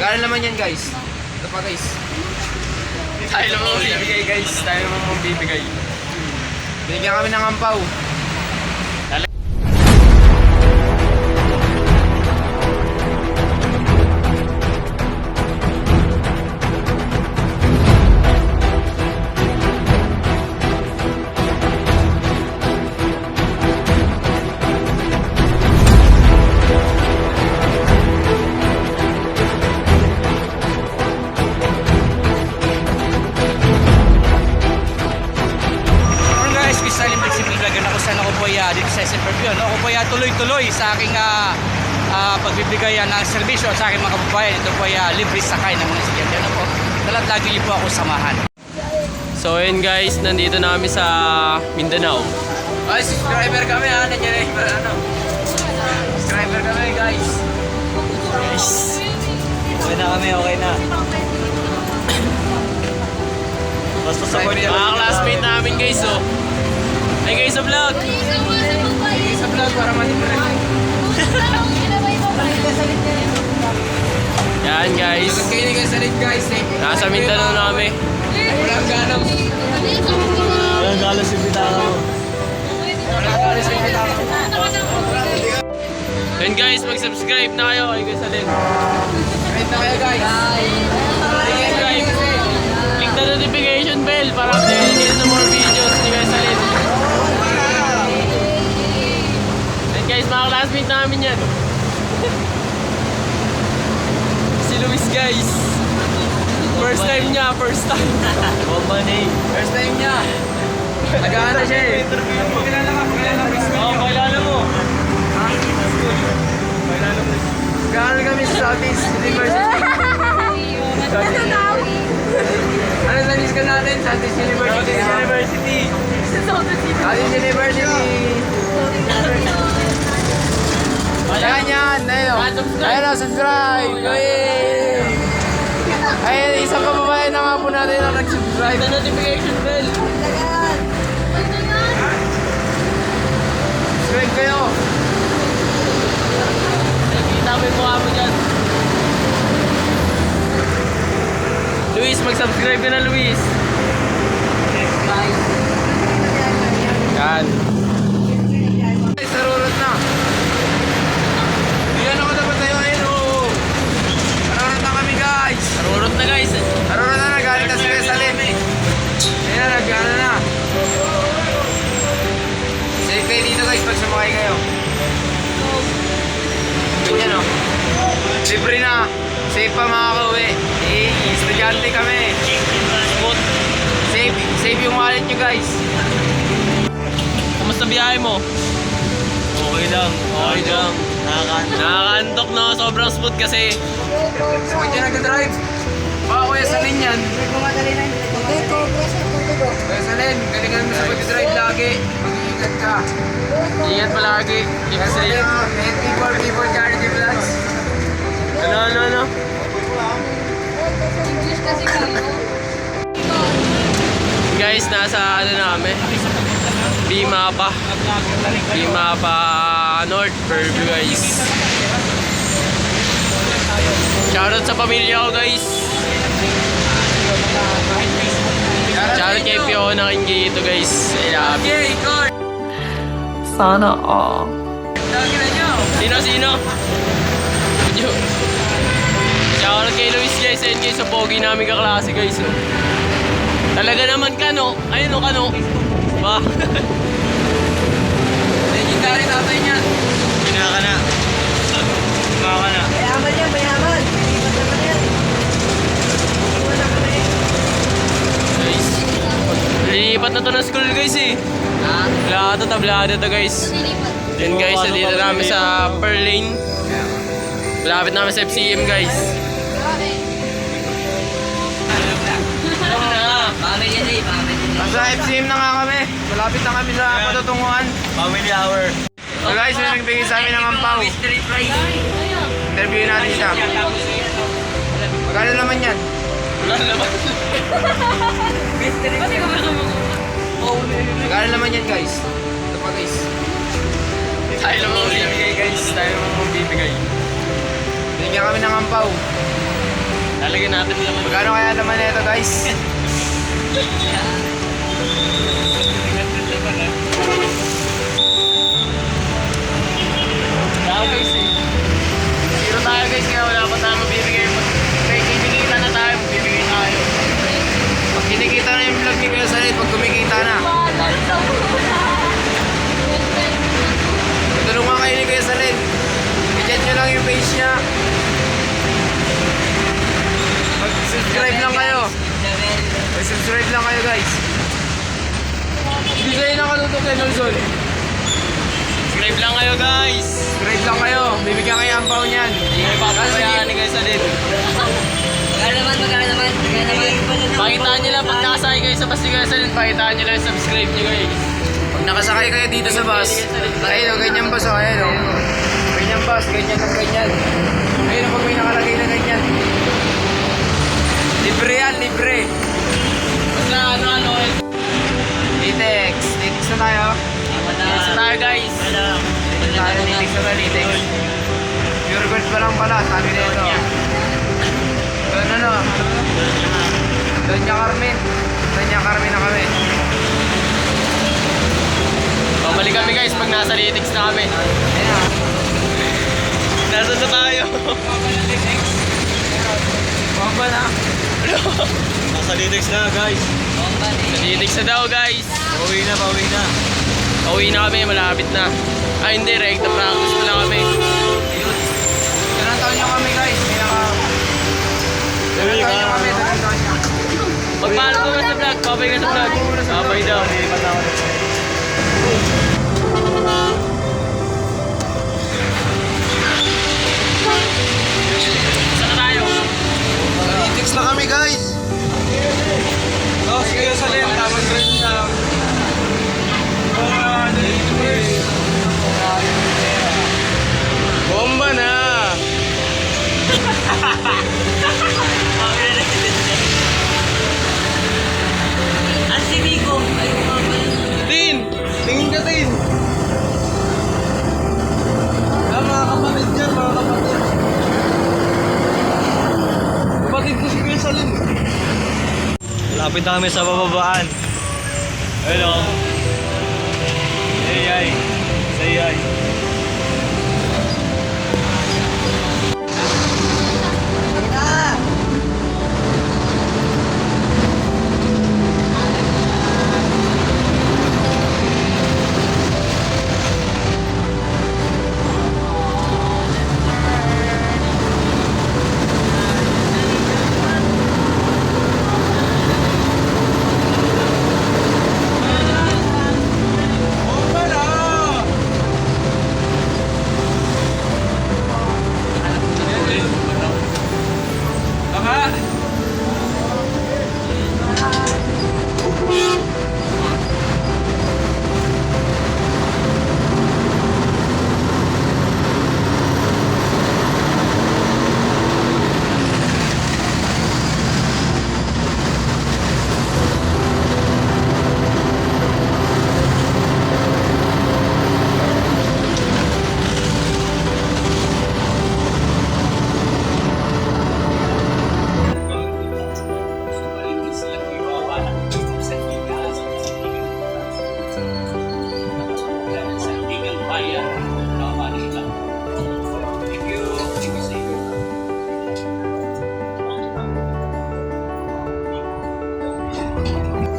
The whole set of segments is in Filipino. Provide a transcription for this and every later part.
Magkano naman yan guys? Ito pa guys. Tayo naman bibigay guys. Tayo naman bibigay. Binigyan kami ng ampaw. Dito sa SM Perfume. Ako po ay tuloy-tuloy sa aking pagbibigayan ng serbisyo sa aking mga kababayan. Ito po ay libre sakay ng mga estudyante. Ano po? Talagang lagi niyo po ako samahan. So ayun guys, nandito na kami sa Mindanao. Ay, subscriber kami ha. Nandiyan na ano. Subscriber kami guys. Guys. Okay na kami, okay na. Basta support niyo. Mga classmate namin guys, oh. Hey guys, sa vlog. Sa vlog para manibre. Yan guys. Kayo guys sa late guys. Nasa Mindanao na kami. Walang ganong. Walang galos yung bitaka mo. Walang galos yung bitaka mo. Yan guys, mag-subscribe na kayo kay Guys Alin. Subscribe na kayo guys. Subscribe. Click the notification bell para updated kayo sa more videos ni Guys Alin. Yan guys, mga classmate namin yan. Si Luis guys. First time niya, first time. First time niya. Nag-aano siya eh. Kilala ka, Oo, kailangan mo. Nag-aano kami sa Southeast University. Ano sa list ka natin? Southeast University. Southeast University. Ayan yan. Ayun o, subscribe. Ayun, isang kababayan na nga po natin na nag-subscribe. The notification bell. Subscribe kayo. Nakikita mo yung mukha mo dyan. Luis, mag-subscribe ka na, Luis. Yan. Sarurot na. Yan ako dapat tayo. Ayun o. Sarurot na kami guys. Narurot na guys. Sarurot na, nagalit na si Vesalin. Ayun na, nag-ano na. Safe kayo dito guys pag sumakay kayo. Ganyan o. Libre na. Safe pa makaka-uwi. Estudyante kami. Smooth. Safe yung wallet nyo guys. Kumusta biyahe mo? Okay lang. Okay lang. Nakakaantok na. Sobrang smooth kasi. Pag dyan nag-drive, baka kuya Salin yan. Kuya Salin, galingan mo sa pag-drive lagi. Mag-iingat ka. Ingat palagi. Keep Kuya Salin, safe. people charity vlogs. Ano? Guys, nasa ano na kami? Bimapa North Fairview guys. Shoutout sa pamilya ko guys. Shoutout kay Fiona Kingito guys. I love you. Sana all. Sino? Shoutout kay Luis guys. Ayun guys, sa pogi namin kaklase guys. Oh. Talaga naman kano. Ayun o kano. Ba? Legendary tatay niyan. Pinaka na. Pinaka na. Mayaman yan, mayaman. Hindi naman yan. Wala ka na eh. Guys, lilipat na to ng school guys eh. Tablado to guys. Yan guys, dito namin sa Pearl Lane. Malapit namin sa FCM guys. Nasa FCM na nga kami. Malapit na kami sa patutunguhan. Family hour. So guys, may nagbigay sa amin ng ampaw. Interview natin siya. Magkano naman yan? Magkano naman yan guys? Ito pa guys. Tayo naman bibigay guys. Tayo naman bibigay. Binigyan kami ng ampaw. Lalagyan natin naman. Magkano kaya naman ito guys? Tao guys eh. Zero tayo guys, kaya wala pa tayo mabibigay. Kaya kinikita na tayo, magbibigay tayo. Pag kinikita na yung vlog ni Kuya Salit, pag kumikita na. Tulungan kayo ni Kuya Salit. I-chat nyo lang yung page niya. Mag-subscribe lang kayo. Mag-subscribe lang kayo guys. Hindi kayo nakatutok kay Nelson. Subscribe lang kayo guys. Subscribe lang kayo. Bibigyan kayo ang pao niyan. Hindi kayo papabayaan ni guys ulit. Magkano naman. Pakitaan nyo lang pag nakasakay kayo sa bus ni guys ulit. Pakitaan nyo lang yung subscribe nyo guys. Pag nakasakay kayo dito sa bus, ayun o, ganyan bus o, ayun o. Ganyan bus, ganyan at ganyan. Ayun o, pag may nakalagay na ganyan. Libre yan, libre. Basta ano eh. Litex. Litex na tayo. Basta tayo guys. Litex tayo, Litex na tayo, Litex. Pure gold pa lang pala, sabi na ito. Doon ano? Doña Carmen. Doña Carmen na kami. Babalik kami guys pag nasa Litex na kami. Ayun na. Nasa na tayo. Bomba na. Nasa Litex na guys. Sa Litex na daw guys. Pauwi na. Pauwi na kami, malapit na. Ay hindi, rekta practice na lang kami. Ilang taon nyo kami guys? Ilang taon nyo kami? Ilang taon nyo? Magpalo ko sa vlog, babay ka sa vlog. Babay daw. Saan na tayo? Litex na kami guys. Sige sa Len, tapos rin siya. Bomba na! Ang sini ko. Ayun nga pala. Tin! Tingin ka, Tin! Mga kapatid dyan, mga kapatid. Kapatid ko si Kuya Salim. Lapit na kami sa bababaan. Hello. Say hi.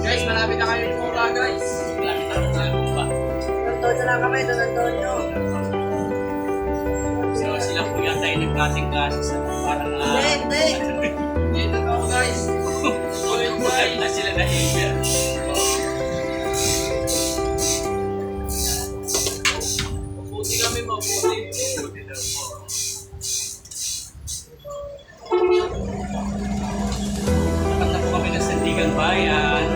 Guys, malapit na kayo yung mula guys. Doon na lang kami, Don Antonio. Sila po yata ay nagkasing-kasi sa parang Hindi. Dito na ako guys. na sila na Asia. Mabuti kami, mabuti. Dapat na po kami ng Sandigan Bayan.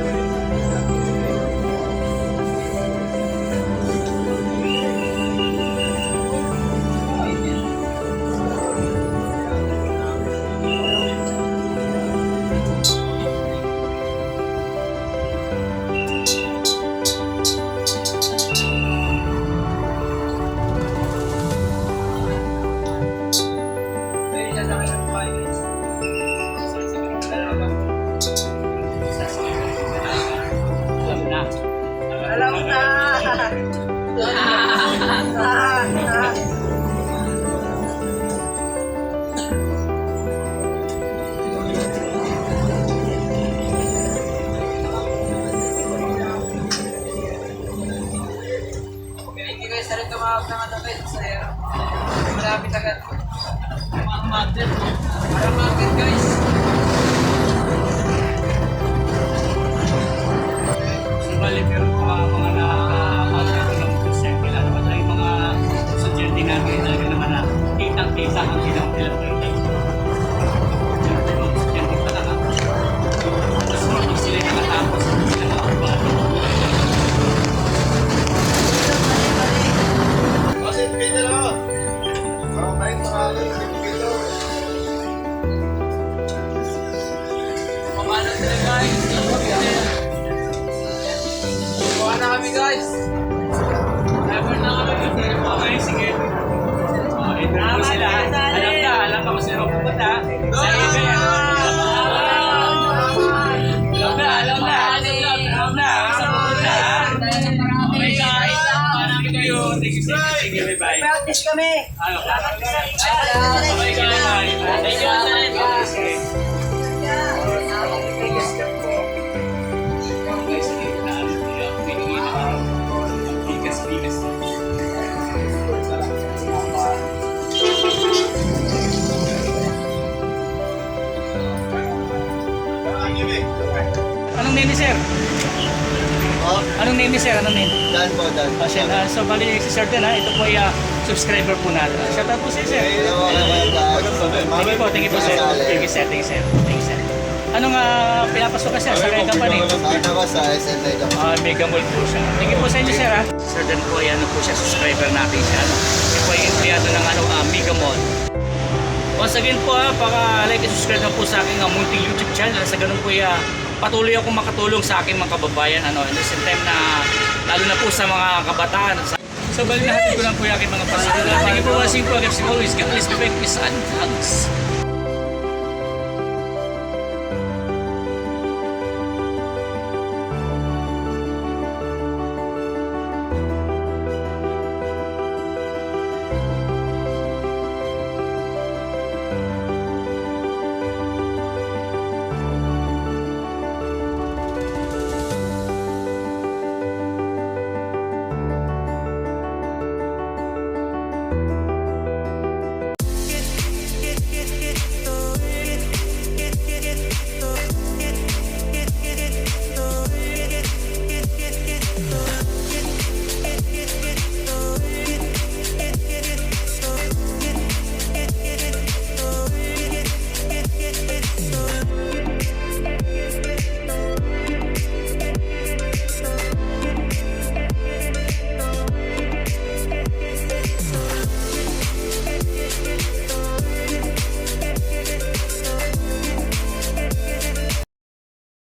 kami guys. Effort na kami. Okay, sige. Ito po sila. Alam na kung sino pupunta. Sa iba yan. Alam na. Sa pupunta. Okay guys. Thank you. Sige, bye-bye. Practice kami. Okay guys. Thank you. Anong name ni sir? Oh, Anong name ni sir? Anong name? Dan po, Dan. So bali si sir din ha, ito po ay subscriber po natin. Shout out po si sir. Hello, Thank you po sir. Thank you sir. Anong pinapasok ka sir sa kaya company? Ano ko sa SL Mega. Mega Mall po siya. Thank you po sa inyo sir ha. Sir din po ay ano po siya, subscriber natin siya. Siya po ay empleyado ng Mega Mall. Once again po paka-like and subscribe na po sa aking multi YouTube channel. Sa ganun po patuloy akong makatulong sa aking mga kababayan. At the same time na lalo na po sa mga kabataan. So bali natin ko lang po yung aking mga pasulit. Thank you for watching po. As always, God bless, be back, peace and hugs.